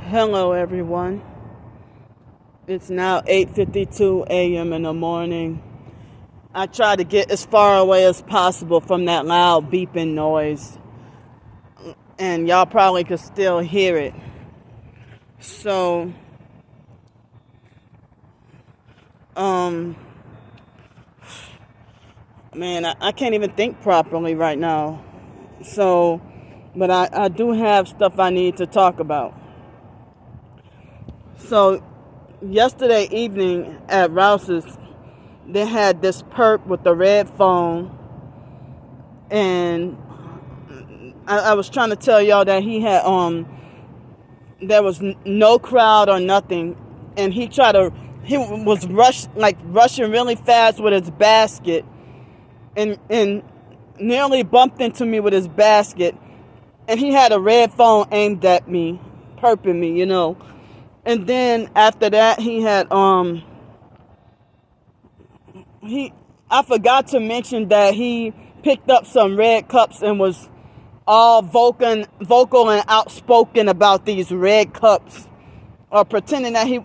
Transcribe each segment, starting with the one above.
Hello everyone. It's now 8:52 a.m. in the morning. I try to get as far away as possible from that loud beeping noise. And y'all probably could still hear it. So, man, I can't even think properly right now. So, but I do have stuff I need to talk about. So, yesterday evening at Rouse's, they had this perp with the red phone, and I was trying to tell y'all that he had there was no crowd or nothing, and he was rushing really fast with his basket, and nearly bumped into me with his basket, and he had a red phone aimed at me, perping me, And then after that, he had I forgot to mention that he picked up some red cups and was all vocal and outspoken about these red cups, or pretending that he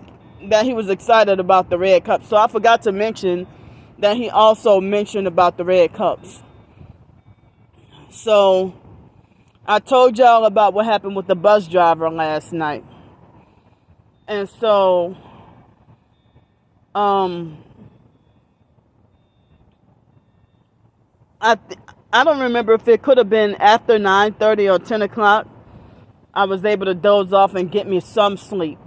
was excited about the red cups. So I forgot to mention that he also mentioned about the red cups. So I told y'all about what happened with the bus driver last night. And so, I don't remember if it could have been after 9:30 or 10 o'clock. I was able to doze off and get me some sleep.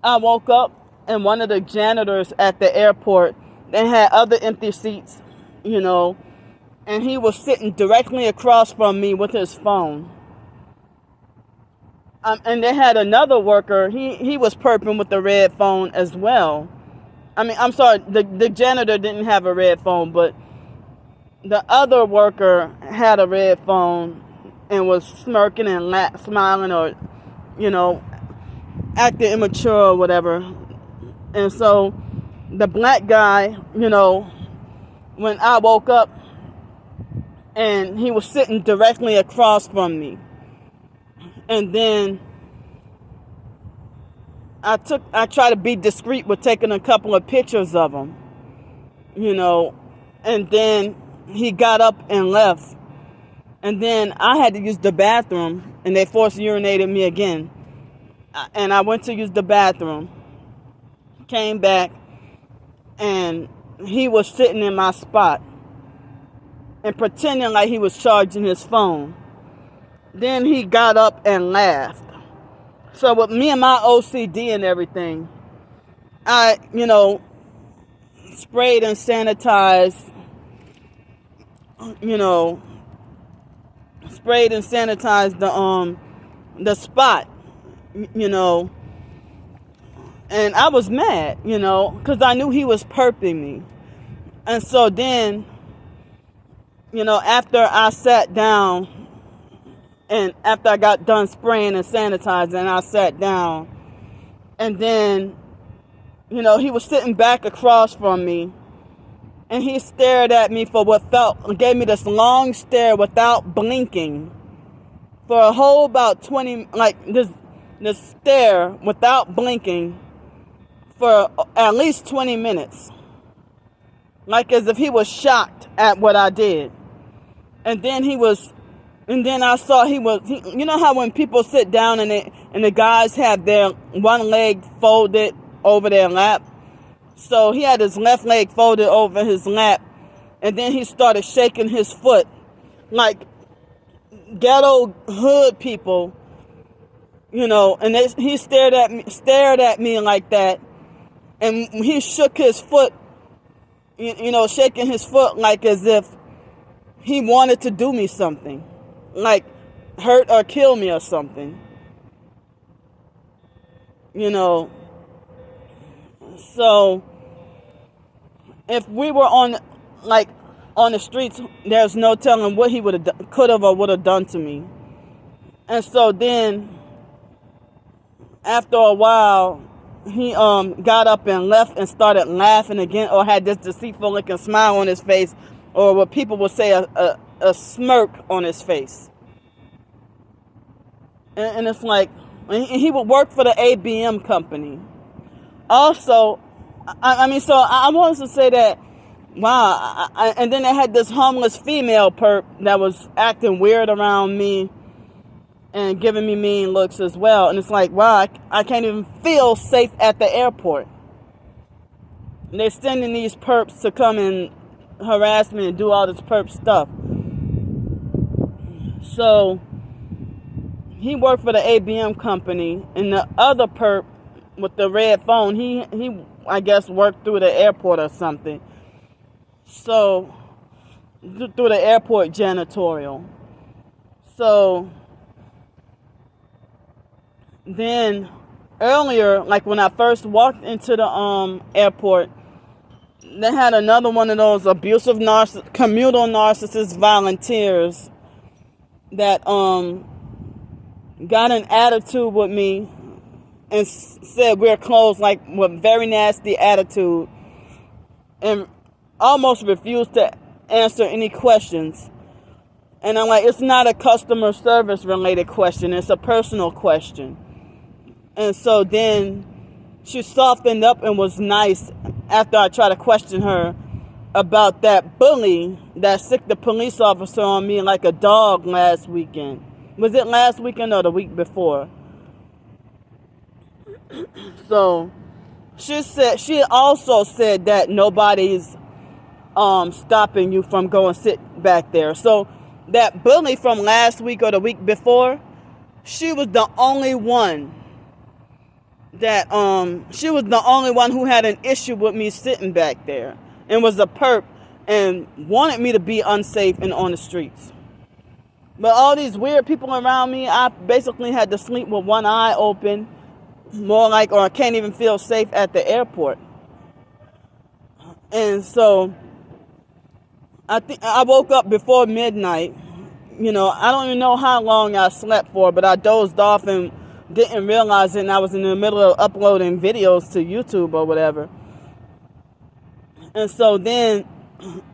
I woke up, and one of the janitors at the airport, they had other empty seats, and he was sitting directly across from me with his phone. And they had another worker, he was perping with the red phone as well. I'm sorry, the janitor didn't have a red phone, but the other worker had a red phone and was smirking and smiling, or, acting immature or whatever. And so the black guy, when I woke up, and he was sitting directly across from me. And then I tried to be discreet with taking a couple of pictures of him, and then he got up and left. And then I had to use the bathroom, and they force urinated me again. And I went to use the bathroom, came back, and he was sitting in my spot and pretending like he was charging his phone. Then he got up and laughed. So with me and my OCD and everything, I, sprayed and sanitized, the spot, and I was mad, because I knew he was perping me. And so then, after I sat down, and after I got done spraying and sanitizing, I sat down. And then, he was sitting back across from me. And he stared at me for gave me this long stare without blinking. For a whole about 20, this stare without blinking for at least 20 minutes. Like as if he was shocked at what I did. And then I saw how when people sit down and the guys have their one leg folded over their lap? So he had his left leg folded over his lap, and then he started shaking his foot like ghetto hood people, and he stared at me like that, and he shook his foot, shaking his foot like as if he wanted to do me something. Like hurt or kill me or something. So if we were on the streets, there's no telling what he could have or would have done to me. And so then after a while, he got up and left and started laughing again, or had this deceitful looking smile on his face, or what people would say a smirk on his face. And it's like, And he would work for the ABM company. Also, I wanted to say that, wow. And then they had this homeless female perp that was acting weird around me and giving me mean looks as well. And it's like, wow, I can't even feel safe at the airport. And they're sending these perps to come and harass me and do all this perp stuff. So he worked for the ABM company, and the other perp with the red phone, he I guess worked through the airport or something. So through the airport janitorial. So then earlier, like when I first walked into the airport, they had another one of those abusive communal narcissist volunteers that got an attitude with me and said we're closed, like with very nasty attitude, and almost refused to answer any questions. And I'm like, it's not a customer service related question, it's a personal question. And so then she softened up and was nice after I tried to question her about that bully that sicked the police officer on me like a dog last weekend. Was it last weekend or the week before? So she also said that nobody's stopping you from going sit back there. So that bully from last week or the week before, she was the only one that she was the only one who had an issue with me sitting back there and was a perp and wanted me to be unsafe and on the streets. But all these weird people around me, I basically had to sleep with one eye open, more like, or I can't even feel safe at the airport. And so I think I woke up before midnight. You know, I don't even know how long I slept for, but I dozed off and didn't realize it, and I was in the middle of uploading videos to YouTube or whatever. And so then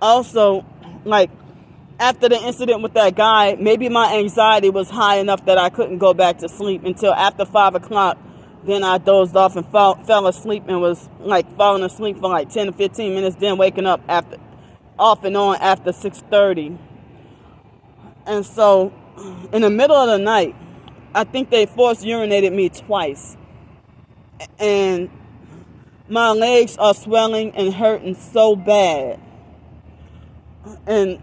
also, like, after the incident with that guy, maybe my anxiety was high enough that I couldn't go back to sleep until after 5 o'clock. Then I dozed off and fell asleep and was like falling asleep for like 10 to 15 minutes, then waking up off and on after 6:30. And so in the middle of the night, I think they force urinated me twice. And my legs are swelling and hurting so bad. And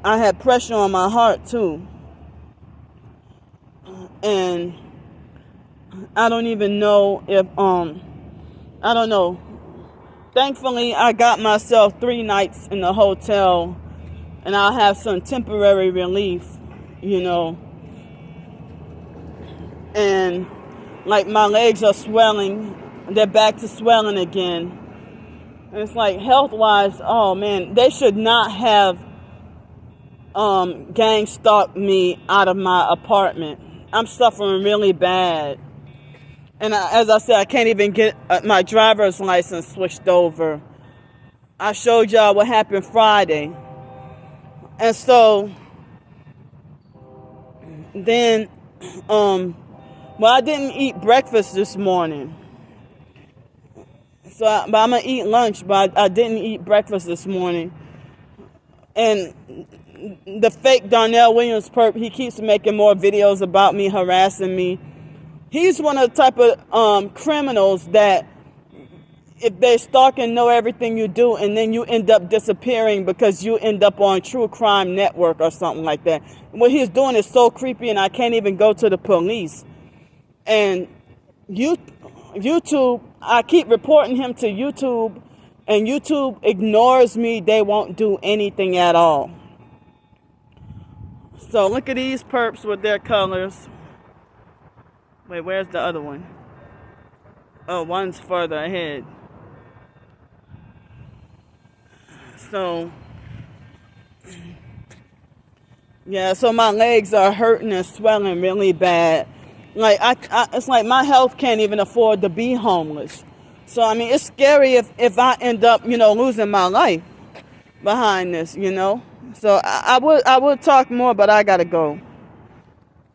I had pressure on my heart too. And I don't even know if, I don't know. Thankfully, I got myself 3 nights in the hotel, and I'll have some temporary relief, you know. And like my legs are swelling, they're back to swelling again. And it's like health-wise, oh man, they should not have gang stalked me out of my apartment. I'm suffering really bad. And as I said, I can't even get my driver's license switched over. I showed y'all what happened Friday. And so then, well, I didn't eat breakfast this morning. So but I'm going to eat lunch, but I didn't eat breakfast this morning. And the fake Darnell Williams perp, he keeps making more videos about me, harassing me. He's one of the type of criminals that if they stalk and know everything you do, and then you end up disappearing because you end up on True Crime Network or something like that. What he's doing is so creepy, and I can't even go to the police. And YouTube, I keep reporting him to YouTube, and YouTube ignores me. They won't do anything at all. So look at these perps with their colors. Wait, where's the other one? Oh, one's further ahead. So, yeah, so my legs are hurting and swelling really bad. Like, it's like my health can't even afford to be homeless. So, I mean, it's scary if I end up, you know, losing my life behind this, you know. So, I would talk more, but I gotta go.